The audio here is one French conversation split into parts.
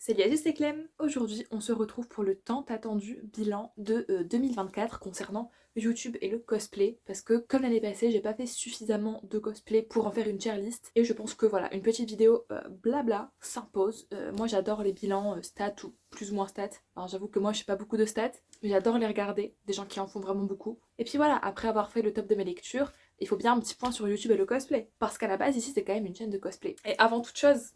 Salut Aziz, c'est Clem. Aujourd'hui, on se retrouve pour le tant attendu bilan de 2024 concernant YouTube et le cosplay. Parce que comme l'année passée, j'ai pas fait suffisamment de cosplay pour en faire une tier list. Et je pense que voilà, une petite vidéo blabla s'impose. Moi j'adore les bilans stats ou plus ou moins stats. Alors j'avoue que moi je fais pas beaucoup de stats, mais j'adore les regarder. Des gens qui en font vraiment beaucoup. Et puis voilà, après avoir fait le top de mes lectures, il faut bien un petit point sur YouTube et le cosplay. Parce qu'à la base, ici, c'est quand même une chaîne de cosplay. Et avant toute chose,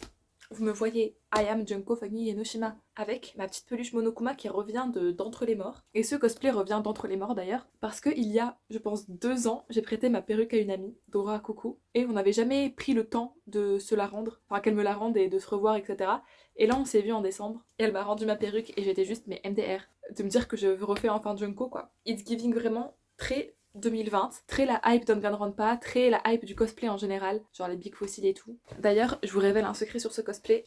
vous me voyez, I am Junko Fagni Enoshima, avec ma petite peluche Monokuma qui revient d'Entre les Morts. Et ce cosplay revient d'Entre les Morts d'ailleurs, parce qu'il y a, je pense, 2 ans, j'ai prêté ma perruque à une amie, Dora Coucou, et on n'avait jamais pris le temps de se la rendre, enfin qu'elle me la rende et de se revoir, etc. Et là, on s'est vu en décembre, et elle m'a rendu ma perruque, et j'étais juste, mais MDR, de me dire que je refais enfin Junko, quoi. It's giving vraiment très 2020, très la hype d'Onganronpa, très la hype du cosplay en général, genre les big fossiles et tout. D'ailleurs, je vous révèle un secret sur ce cosplay.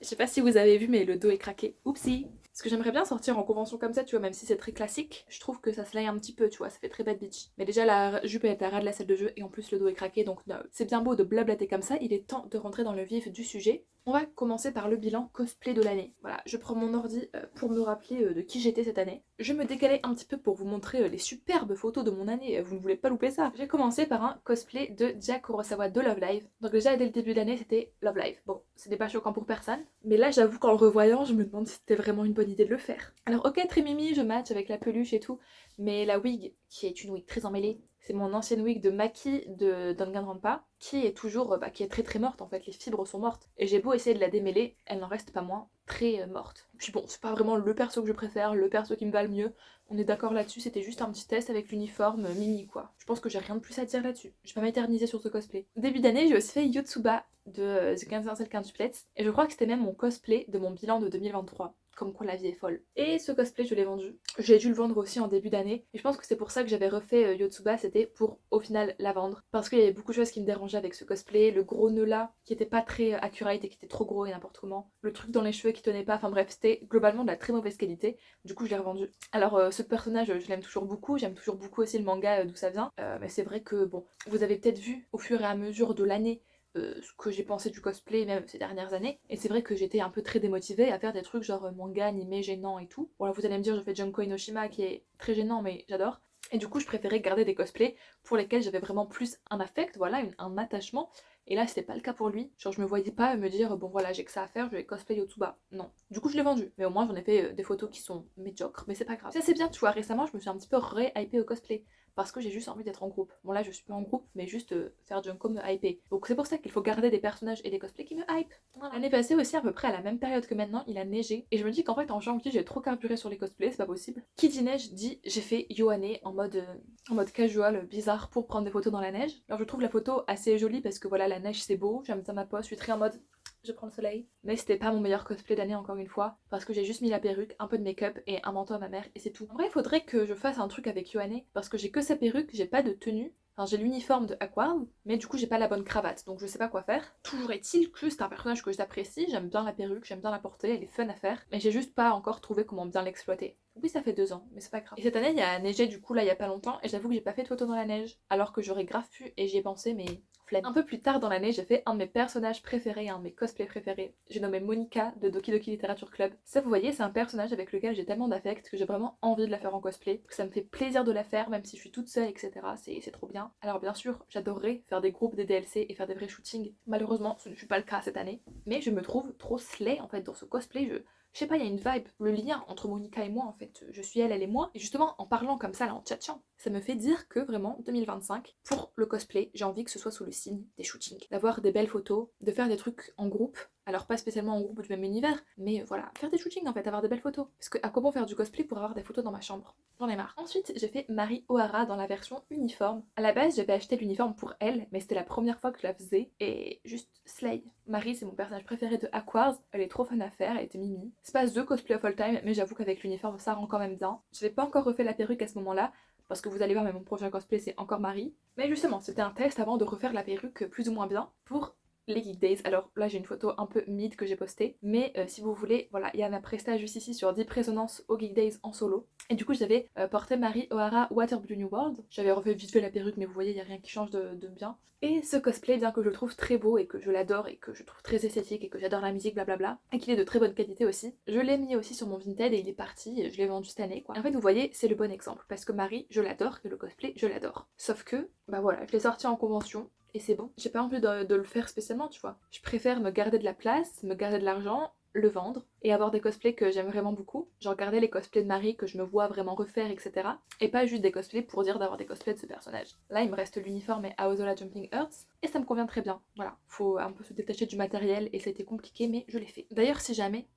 Je sais pas si vous avez vu, mais le dos est craqué. Oupsie. Parce que j'aimerais bien sortir en convention comme ça, tu vois, même si c'est très classique, je trouve que ça se laye un petit peu, tu vois, ça fait très bad bitch. Mais déjà, la jupe est à ras de la salle de jeu, et en plus, le dos est craqué, donc no. C'est bien beau de blablater comme ça, il est temps de rentrer dans le vif du sujet. On va commencer par le bilan cosplay de l'année. Voilà, je prends mon ordi pour me rappeler de qui j'étais cette année. Je me décalais un petit peu pour vous montrer les superbes photos de mon année, vous ne voulez pas louper ça. J'ai commencé par un cosplay de Jack Kurosawa de Love Live. Donc déjà, dès le début de l'année, c'était Love Live. Bon, c'était pas choquant pour personne, mais là, j'avoue qu'en le revoyant, je me demande si c'était vraiment une bonne idée de le faire. Alors ok, très mimi, je match avec la peluche et tout, mais la wig, qui est une wig très emmêlée, c'est mon ancienne wig de Maki de Danganronpa, qui est toujours, qui est très très morte en fait, les fibres sont mortes. Et j'ai beau essayer de la démêler, elle n'en reste pas moins très morte. Puis bon, c'est pas vraiment le perso que je préfère, le perso qui me va le mieux, on est d'accord là-dessus, c'était juste un petit test avec l'uniforme Mimi quoi. Je pense que j'ai rien de plus à dire là-dessus, je vais pas m'éterniser sur ce cosplay. Début d'année, j'ai aussi fait Yotsuba de The 15 Quintuplets, et je crois que c'était même mon cosplay de mon bilan de 2023. Comme quoi la vie est folle. Et ce cosplay, je l'ai vendu. J'ai dû le vendre aussi en début d'année. Et je pense que c'est pour ça que j'avais refait Yotsuba, c'était pour au final la vendre. Parce qu'il y avait beaucoup de choses qui me dérangeaient avec ce cosplay. Le gros nœud là, qui était pas très accurate et qui était trop gros et n'importe comment. Le truc dans les cheveux qui tenait pas. Enfin bref, c'était globalement de la très mauvaise qualité. Du coup, je l'ai revendu. Alors, ce personnage, je l'aime toujours beaucoup. J'aime toujours beaucoup aussi le manga d'où ça vient. Mais c'est vrai que, bon, vous avez peut-être vu au fur et à mesure de l'année ce que j'ai pensé du cosplay même ces dernières années, et c'est vrai que j'étais un peu très démotivée à faire des trucs genre manga, animé, gênant et tout. Bon là vous allez me dire je fais Junko Inoshima qui est très gênant mais j'adore. Et du coup je préférais garder des cosplays pour lesquels j'avais vraiment plus un affect, voilà, un attachement. Et là c'était pas le cas pour lui. Genre je me voyais pas me dire bon voilà j'ai que ça à faire, je vais cosplay Yotsuba. Non. Du coup je l'ai vendu. Mais au moins j'en ai fait des photos qui sont médiocres, mais c'est pas grave. Ça c'est bien, tu vois, récemment je me suis un petit peu ré-hypée au cosplay parce que j'ai juste envie d'être en groupe. Bon là je suis pas en groupe, mais juste faire Junko me hyper. Donc c'est pour ça qu'il faut garder des personnages et des cosplays qui me hype. Voilà. L'année passée aussi à peu près à la même période que maintenant, il a neigé. Et je me dis qu'en fait en janvier j'ai trop carburé sur les cosplays, c'est pas possible. Qui dit neige dit j'ai fait Yohane en mode casual, bizarre pour prendre des photos dans la neige. Alors je trouve la photo assez jolie parce que voilà la neige c'est beau, j'aime bien ma pose, je suis très en mode je prends le soleil. Mais c'était pas mon meilleur cosplay d'année encore une fois, parce que j'ai juste mis la perruque, un peu de make-up et un manteau à ma mère et c'est tout. En vrai, il faudrait que je fasse un truc avec Yohane, parce que j'ai que sa perruque, j'ai pas de tenue. Enfin, j'ai l'uniforme de Aquarn, mais du coup, j'ai pas la bonne cravate, donc je sais pas quoi faire. Toujours est-il que c'est un personnage que j'apprécie, j'aime bien la perruque, j'aime bien la porter, elle est fun à faire, mais j'ai juste pas encore trouvé comment bien l'exploiter. Oui, ça fait 2 ans, mais c'est pas grave. Et cette année, il y a neigé du coup là il y a pas longtemps, et j'avoue que j'ai pas fait de photo dans la neige, alors que j'aurais grave pu et j'y ai pensé, mais flemme. Un peu plus tard dans l'année, j'ai fait un de mes personnages préférés, un de mes cosplays préférés. J'ai nommé Monica de Doki Doki Literature Club. Ça, vous voyez, c'est un personnage avec lequel j'ai tellement d'affect que j'ai vraiment envie de la faire en cosplay, que ça me fait plaisir de la faire, même si je suis toute seule, etc. C'est trop bien. Alors bien sûr, j'adorerais faire des groupes, des DLC et faire des vrais shootings. Malheureusement, ce ne fut pas le cas cette année. Mais je me trouve trop slay en fait dans ce cosplay. Je sais pas, il y a une vibe, le lien entre Monica et moi en fait, je suis elle, elle est moi. Et justement, en parlant comme ça là, en tchatchant, ça me fait dire que vraiment, 2025, pour le cosplay, j'ai envie que ce soit sous le signe des shootings. D'avoir des belles photos, de faire des trucs en groupe. Alors pas spécialement en groupe du même univers, mais voilà, faire des shootings en fait, avoir des belles photos. Parce que à quoi bon faire du cosplay pour avoir des photos dans ma chambre? J'en ai marre. Ensuite, j'ai fait Marie O'Hara dans la version uniforme. À la base, j'avais acheté l'uniforme pour elle, mais c'était la première fois que je la faisais, et juste slay. Marie, c'est mon personnage préféré de Aquars, elle est trop fun à faire, elle était mimi. C'est pas The Cosplay of All Time, mais j'avoue qu'avec l'uniforme, ça rend quand même bien. J'avais pas encore refait la perruque à ce moment-là, parce que vous allez voir, mais mon prochain cosplay c'est encore Marie. Mais justement, c'était un test avant de refaire la perruque plus ou moins bien pour les Geek Days. Alors là j'ai une photo un peu mid que j'ai postée, mais si vous voulez, voilà, il y a ma presta juste ici sur Deep Resonance au Geek Days en solo. Et du coup j'avais porté Mari O'Hara Water Blue New World. J'avais refait vite fait la perruque, mais vous voyez il n'y a rien qui change de bien. Et ce cosplay, bien que je le trouve très beau et que je l'adore et que je trouve très esthétique et que j'adore la musique, blablabla, et qu'il est de très bonne qualité aussi, je l'ai mis aussi sur mon Vinted et il est parti, et je l'ai vendu cette année quoi. En fait vous voyez, c'est le bon exemple, parce que Marie, je l'adore et le cosplay, je l'adore. Sauf que, bah voilà, je l'ai sorti en convention, et c'est bon. J'ai pas envie de le faire spécialement, tu vois. Je préfère me garder de la place, me garder de l'argent, le vendre et avoir des cosplays que j'aime vraiment beaucoup. Genre garder les cosplays de Marie que je me vois vraiment refaire, etc. Et pas juste des cosplays pour dire d'avoir des cosplays de ce personnage. Là, il me reste l'uniforme et Aozola Jumping Earth et ça me convient très bien. Voilà, faut un peu se détacher du matériel et ça a été compliqué, mais je l'ai fait. D'ailleurs, si jamais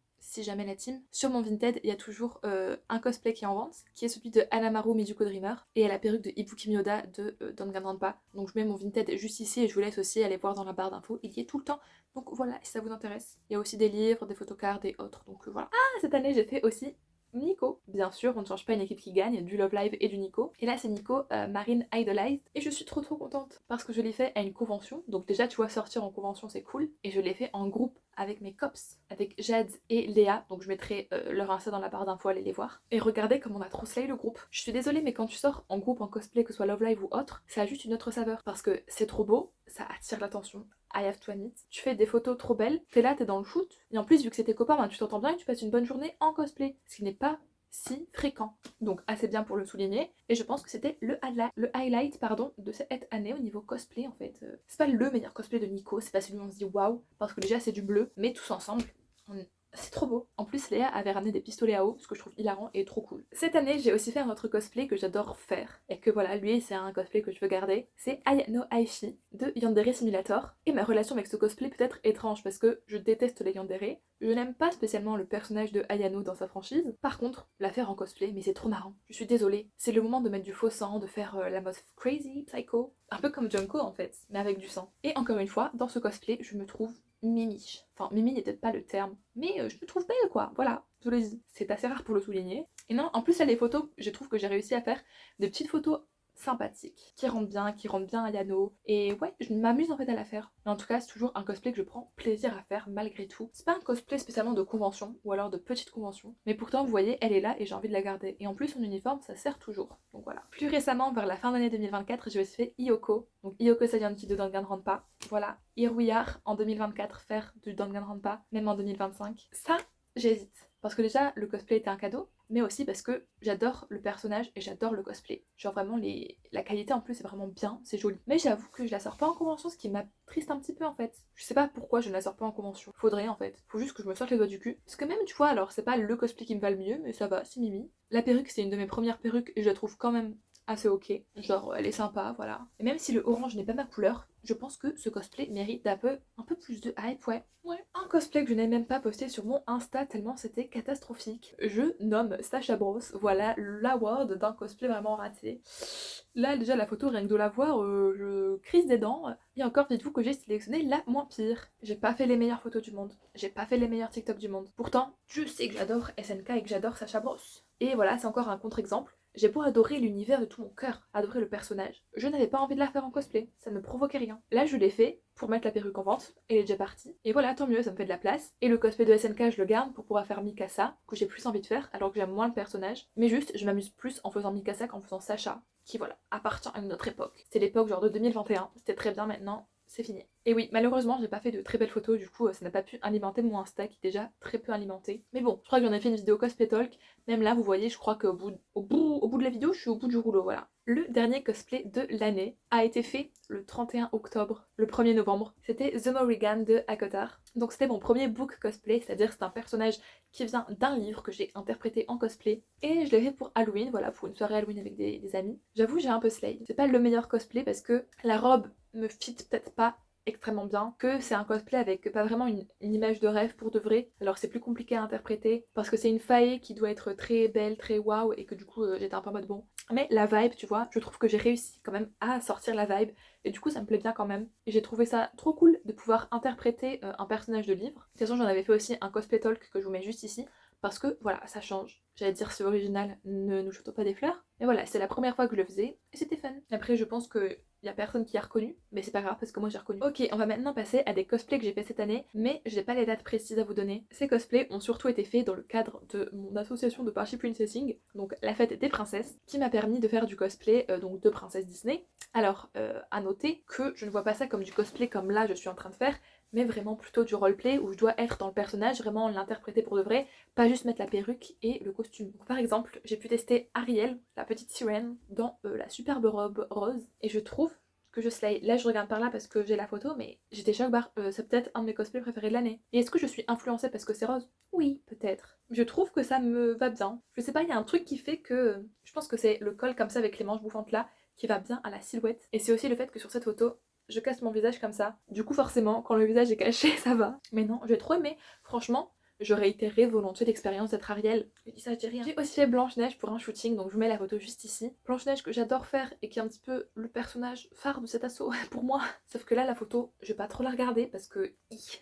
la team, sur mon Vinted, il y a toujours un cosplay qui est en vente, qui est celui de Hanamaru Mizuko Dreamer, et à la perruque de Ibuki Miyoda de Danganronpa. Donc je mets mon Vinted juste ici et je vous laisse aussi aller voir dans la barre d'infos, il y est tout le temps. Donc voilà, si ça vous intéresse. Il y a aussi des livres, des photocards et autres, donc voilà. Ah, cette année j'ai fait aussi Nico. Bien sûr, on ne change pas une équipe qui gagne, du Love Live et du Nico. Et là c'est Nico Marine Idolized. Et je suis trop contente parce que je l'ai fait à une convention. Donc déjà tu vois sortir en convention c'est cool. Et je l'ai fait en groupe avec mes cops, avec Jade et Léa. Donc je mettrai leur Insta dans la barre d'infos, allez les voir. Et regardez comme on a trop slay le groupe. Je suis désolée mais quand tu sors en groupe en cosplay, que ce soit Love Live ou autre, ça a juste une autre saveur. Parce que c'est trop beau, ça attire l'attention. I have to admit. Tu fais des photos trop belles, t'es là, t'es dans le shoot, et en plus vu que c'est tes copains, ben, tu t'entends bien et tu passes une bonne journée en cosplay, ce qui n'est pas si fréquent. Donc assez bien pour le souligner, et je pense que c'était le highlight de cette année au niveau cosplay en fait. C'est pas le meilleur cosplay de Nico, c'est pas celui où on se dit waouh, parce que déjà c'est du bleu, mais tous ensemble, c'est trop beau. En plus, Léa avait ramené des pistolets à eau, ce que je trouve hilarant et trop cool. Cette année, j'ai aussi fait un autre cosplay que j'adore faire. Et que voilà, lui, c'est un cosplay que je veux garder. C'est Ayano Aishi de Yandere Simulator. Et ma relation avec ce cosplay peut être étrange parce que je déteste les Yandere. Je n'aime pas spécialement le personnage de Ayano dans sa franchise. Par contre, la faire en cosplay, mais c'est trop marrant. Je suis désolée. C'est le moment de mettre du faux sang, de faire la mode crazy, psycho. Un peu comme Junko en fait, mais avec du sang. Et encore une fois, dans ce cosplay, je me trouve Mimi. Enfin, Mimi n'est peut-être pas le terme, mais je me trouve belle quoi, voilà, je le dis. C'est assez rare pour le souligner. Et non, en plus, là, les photos, je trouve que j'ai réussi à faire des petites photos sympathiques, qui rendent bien à Yano. Et ouais, je m'amuse en fait à la faire. Mais en tout cas, c'est toujours un cosplay que je prends plaisir à faire malgré tout. C'est pas un cosplay spécialement de convention, ou alors de petite convention. Mais pourtant, vous voyez, elle est là et j'ai envie de la garder. Et en plus, son uniforme, ça sert toujours. Donc voilà. Plus récemment, vers la fin d'année 2024, j'ai aussi fait Iyoko. Donc Iyoko Sayanji de Danganronpa. Voilà. Here we are en 2024, faire du Danganronpa, même en 2025. Ça, j'hésite. Parce que déjà, le cosplay était un cadeau, mais aussi parce que j'adore le personnage et j'adore le cosplay. Genre vraiment, la qualité en plus c'est vraiment bien, c'est joli. Mais j'avoue que je la sors pas en convention, ce qui m'attriste un petit peu en fait. Je sais pas pourquoi je ne la sors pas en convention. Faudrait en fait. Faut juste que je me sorte les doigts du cul. Parce que même, tu vois, alors c'est pas le cosplay qui me va le mieux, mais ça va, c'est Mimi. La perruque, c'est une de mes premières perruques et je la trouve quand même assez ok. Genre, elle est sympa, voilà. Et même si le orange n'est pas ma couleur, je pense que ce cosplay mérite un peu plus de hype, ouais. Ouais. Un cosplay que je n'ai même pas posté sur mon Insta tellement c'était catastrophique. Je nomme Sacha Bros. Voilà l'award d'un cosplay vraiment raté. Là déjà la photo, rien que de la voir, je crise des dents. Et encore, dites-vous que j'ai sélectionné la moins pire. J'ai pas fait les meilleures photos du monde. J'ai pas fait les meilleurs TikTok du monde. Pourtant, je sais que j'adore SNK et que j'adore Sacha Bros. Et voilà, c'est encore un contre-exemple. J'ai beau adorer l'univers de tout mon cœur, adorer le personnage, je n'avais pas envie de la faire en cosplay, ça ne me provoquait rien. Là je l'ai fait pour mettre la perruque en vente, elle est déjà partie, et voilà, tant mieux, ça me fait de la place. Et le cosplay de SNK je le garde pour pouvoir faire Mikasa, que j'ai plus envie de faire, alors que j'aime moins le personnage, mais juste je m'amuse plus en faisant Mikasa qu'en faisant Sacha, qui voilà, appartient à une autre époque. C'était l'époque genre de 2021, c'était très bien maintenant. C'est fini. Et oui, malheureusement, j'ai pas fait de très belles photos, du coup, ça n'a pas pu alimenter mon Insta qui est déjà très peu alimenté. Mais bon, je crois que j'en ai fait une vidéo cosplay talk. Même là, vous voyez, je crois qu'au bout de la vidéo, je suis au bout du rouleau, voilà. Le dernier cosplay de l'année a été fait le 31 octobre, le 1er novembre. C'était The Morrigan de Akotar. Donc c'était mon premier book cosplay, c'est-à-dire c'est un personnage qui vient d'un livre que j'ai interprété en cosplay. Et je l'ai fait pour Halloween, voilà, pour une soirée Halloween avec des amis. J'avoue, j'ai un peu slay. C'est pas le meilleur cosplay parce que la robe me fit peut-être pas extrêmement bien, que c'est un cosplay avec pas vraiment une image de rêve pour de vrai, alors c'est plus compliqué à interpréter parce que c'est une faille qui doit être très belle, très waouh, et que du coup j'étais un peu en mode bon. Mais la vibe, tu vois, je trouve que j'ai réussi quand même à sortir la vibe et du coup ça me plaît bien quand même. Et j'ai trouvé ça trop cool de pouvoir interpréter un personnage de livre. De toute façon j'en avais fait aussi un cosplay talk que je vous mets juste ici parce que voilà, ça change. J'allais dire c'est original, ne nous jetons pas des fleurs. Mais voilà, c'est la première fois que je le faisais et c'était fun. Après je pense que y a personne qui a reconnu, mais c'est pas grave parce que moi j'ai reconnu. Ok, on va maintenant passer à des cosplays que j'ai fait cette année, mais j'ai pas les dates précises à vous donner. Ces cosplays ont surtout été faits dans le cadre de mon association de Party Princessing, donc la fête des princesses, qui m'a permis de faire du cosplay donc de princesse Disney. Alors, à noter que je ne vois pas ça comme du cosplay comme là je suis en train de faire, mais vraiment plutôt du roleplay où je dois être dans le personnage, vraiment l'interpréter pour de vrai, pas juste mettre la perruque et le costume. Donc, par exemple, j'ai pu tester Ariel, la petite sirène, dans la superbe robe rose, et je trouve que je slay. Là, je regarde par là parce que j'ai la photo, mais j'étais choc barre. C'est peut-être un de mes cosplays préférés de l'année. Et est-ce que je suis influencée parce que c'est rose? Oui, peut-être. Je trouve que ça me va bien. Je sais pas, il y a un truc qui fait que... Je pense que c'est le col comme ça avec les manches bouffantes là qui va bien à la silhouette. Et c'est aussi le fait que sur cette photo, je casse mon visage comme ça. Du coup, forcément, quand le visage est caché, ça va. Mais non, j'ai trop aimé. Franchement, je réitérerai volontiers l'expérience d'être Ariel. Je dis ça, je dis rien. J'ai aussi fait Blanche-Neige pour un shooting, donc je vous mets la photo juste ici. Blanche-Neige que j'adore faire et qui est un petit peu le personnage phare de cet assaut pour moi. Sauf que là, la photo, je vais pas trop la regarder parce que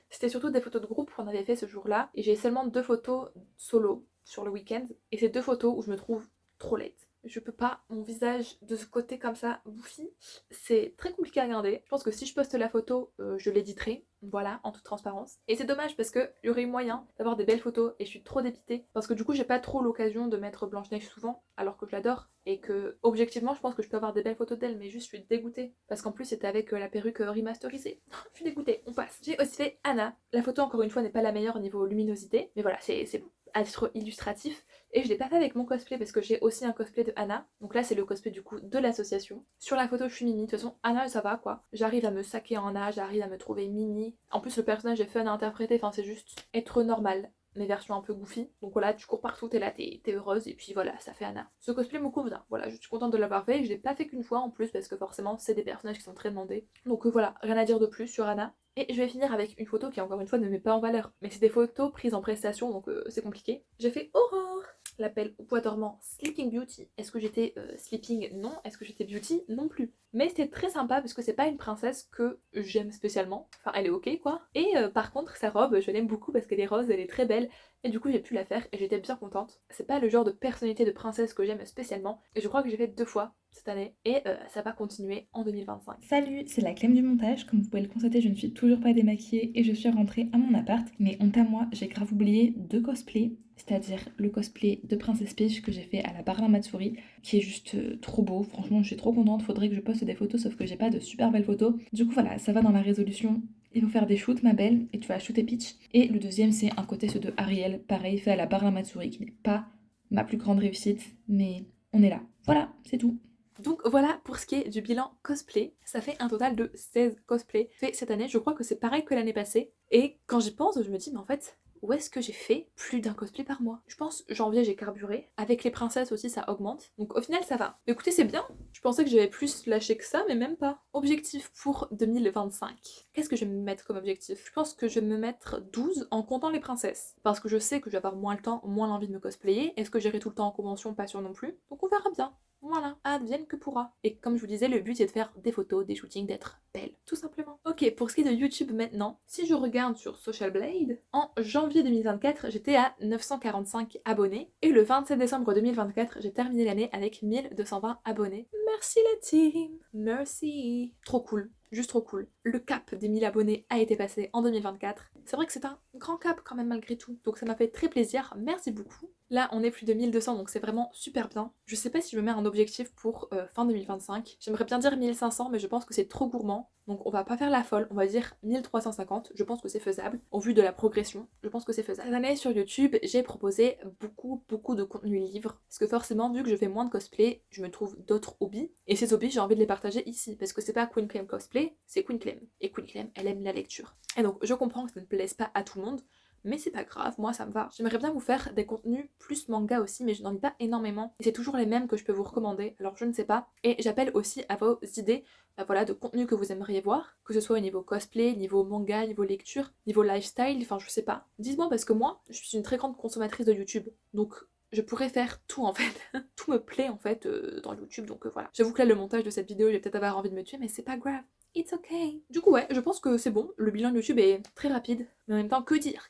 c'était surtout des photos de groupe qu'on avait fait ce jour-là. Et j'ai seulement 2 photos solo sur le week-end. Et c'est 2 photos où je me trouve trop laide. Je peux pas, mon visage de ce côté comme ça, bouffi, c'est très compliqué à regarder. Je pense que si je poste la photo, je l'éditerai, voilà, en toute transparence. Et c'est dommage parce qu'il y aurait eu moyen d'avoir des belles photos et je suis trop dépitée. Parce que du coup, j'ai pas trop l'occasion de mettre Blanche-Neige souvent, alors que je l'adore. Et que, objectivement, je pense que je peux avoir des belles photos d'elle, mais juste je suis dégoûtée. Parce qu'en plus, c'était avec la perruque remasterisée. Je suis dégoûtée, on passe. J'ai aussi fait Anna. La photo, encore une fois, n'est pas la meilleure au niveau luminosité, mais voilà, c'est à titre illustratif. Et je l'ai pas fait avec mon cosplay parce que j'ai aussi un cosplay de Anna. Donc là c'est le cosplay du coup de l'association. Sur la photo je suis Mimi. De toute façon Anna ça va quoi. J'arrive à me saquer en Anna, j'arrive à me trouver Mimi. En plus le personnage est fun à interpréter, enfin c'est juste être normal. Mes versions un peu goofy. Donc voilà, tu cours partout, t'es là, t'es heureuse, et puis voilà, ça fait Anna. Ce cosplay me convient. Voilà, je suis contente de l'avoir fait, et je l'ai pas fait qu'une fois en plus, parce que forcément, c'est des personnages qui sont très demandés. Donc voilà, rien à dire de plus sur Anna. Et je vais finir avec une photo qui, encore une fois, ne met pas en valeur. Mais c'est des photos prises en prestation, donc c'est compliqué. J'ai fait Aurore, l'appel au bois dormant Sleeping Beauty. Est-ce que j'étais Sleeping? Non. Est-ce que j'étais Beauty? Non plus. Mais c'était très sympa parce que c'est pas une princesse que j'aime spécialement. Enfin, elle est ok quoi. Et par contre, sa robe, je l'aime beaucoup parce qu'elle est rose, elle est très belle. Et du coup, j'ai pu la faire et j'étais bien contente. C'est pas le genre de personnalité de princesse que j'aime spécialement. Et je crois que j'ai fait 2 fois cette année. Et ça va continuer en 2025. Salut, c'est la Clem du montage. Comme vous pouvez le constater, je ne suis toujours pas démaquillée et je suis rentrée à mon appart. Mais honte à moi, j'ai grave oublié 2 cosplays, c'est-à-dire le cosplay de Princesse Peach que j'ai fait à la Barra Matsuri, qui est juste trop beau. Franchement, je suis trop contente. Faudrait que je poste des photos, sauf que j'ai pas de super belles photos. Du coup, voilà, ça va dans la résolution. Il faut faire des shoots, ma belle, et tu vas shooter Peach. Et le deuxième, c'est un côté ceux de Ariel, pareil, fait à la Barra Matsuri, qui n'est pas ma plus grande réussite, mais on est là. Voilà, c'est tout. Donc voilà pour ce qui est du bilan cosplay. Ça fait un total de 16 cosplays faits cette année. Je crois que c'est pareil que l'année passée. Et quand j'y pense, je me dis, mais en fait, où est-ce que j'ai fait plus d'un cosplay par mois? Je pense janvier j'ai carburé. Avec les princesses aussi ça augmente. Donc au final ça va. Écoutez c'est bien. Je pensais que j'avais plus lâché que ça mais même pas. Objectif pour 2025. Qu'est-ce que je vais me mettre comme objectif? Je pense que je vais me mettre 12 en comptant les princesses. Parce que je sais que je vais avoir moins le temps, moins l'envie de me cosplayer. Est-ce que j'irai tout le temps en convention? Pas sûr non plus. Donc on verra bien. Voilà, advienne que pourra. Et comme je vous disais, le but c'est de faire des photos, des shootings, d'être belle, tout simplement. Ok, pour ce qui est de YouTube maintenant, si je regarde sur Social Blade, en janvier 2024, j'étais à 945 abonnés. Et le 27 décembre 2024, j'ai terminé l'année avec 1220 abonnés. Merci la team, merci. Trop cool. Juste trop cool. Le cap des 1000 abonnés a été passé en 2024. C'est vrai que c'est un grand cap quand même malgré tout. Donc ça m'a fait très plaisir. Merci beaucoup. Là, on est plus de 1200, donc c'est vraiment super bien. Je sais pas si je me mets un objectif pour fin 2025. J'aimerais bien dire 1500, mais je pense que c'est trop gourmand. Donc on va pas faire la folle, on va dire 1350. Je pense que c'est faisable. Au vu de la progression, je pense que c'est faisable. Cette année sur YouTube, j'ai proposé beaucoup de contenu livre. Parce que forcément, vu que je fais moins de cosplay, je me trouve d'autres hobbies. Et ces hobbies, j'ai envie de les partager ici. Parce que c'est pas Queen Clem Cosplay, c'est Queen Clem. Et Queen Clem, elle aime la lecture. Et donc je comprends que ça ne plaise pas à tout le monde. Mais c'est pas grave, moi ça me va. J'aimerais bien vous faire des contenus plus manga aussi, mais je n'en lis pas énormément. Et c'est toujours les mêmes que je peux vous recommander, alors je ne sais pas. Et j'appelle aussi à vos idées voilà, de contenus que vous aimeriez voir, que ce soit au niveau cosplay, niveau manga, niveau lecture, niveau lifestyle, enfin je sais pas. Dites-moi parce que moi, je suis une très grande consommatrice de YouTube. Donc je pourrais faire tout en fait. Tout me plaît en fait dans YouTube, donc voilà. J'avoue que là, le montage de cette vidéo, j'ai peut-être avoir envie de me tuer, mais c'est pas grave. It's okay. Du coup, ouais, je pense que c'est bon. Le bilan de YouTube est très rapide. Mais en même temps, que dire?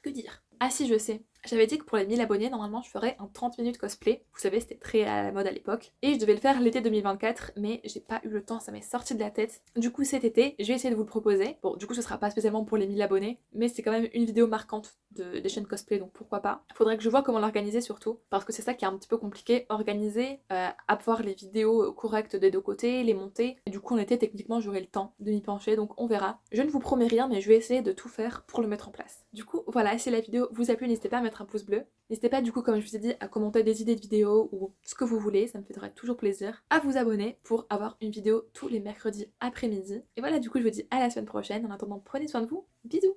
Ah si, je sais. J'avais dit que pour les 1000 abonnés, normalement je ferais un 30 minutes cosplay. Vous savez, c'était très à la mode à l'époque. Et je devais le faire l'été 2024, mais j'ai pas eu le temps, ça m'est sorti de la tête. Du coup cet été, je vais essayer de vous le proposer. Bon, du coup ce sera pas spécialement pour les 1000 abonnés, mais c'est quand même une vidéo marquante des chaînes cosplay, donc pourquoi pas. Faudrait que je vois comment l'organiser surtout, parce que c'est ça qui est un petit peu compliqué, organiser, avoir les vidéos correctes des deux côtés, les monter. Et du coup en été, techniquement, j'aurai le temps de m'y pencher, donc on verra. Je ne vous promets rien, mais je vais essayer de tout faire pour le mettre en place. Du coup, voilà, si la vidéo vous a plu, n'hésitez pas à mettre un pouce bleu. N'hésitez pas du coup, comme je vous ai dit, à commenter des idées de vidéos ou ce que vous voulez, ça me ferait toujours plaisir. À vous abonner pour avoir une vidéo tous les mercredis après-midi. Et voilà, du coup, je vous dis à la semaine prochaine. En attendant, prenez soin de vous. Bisous!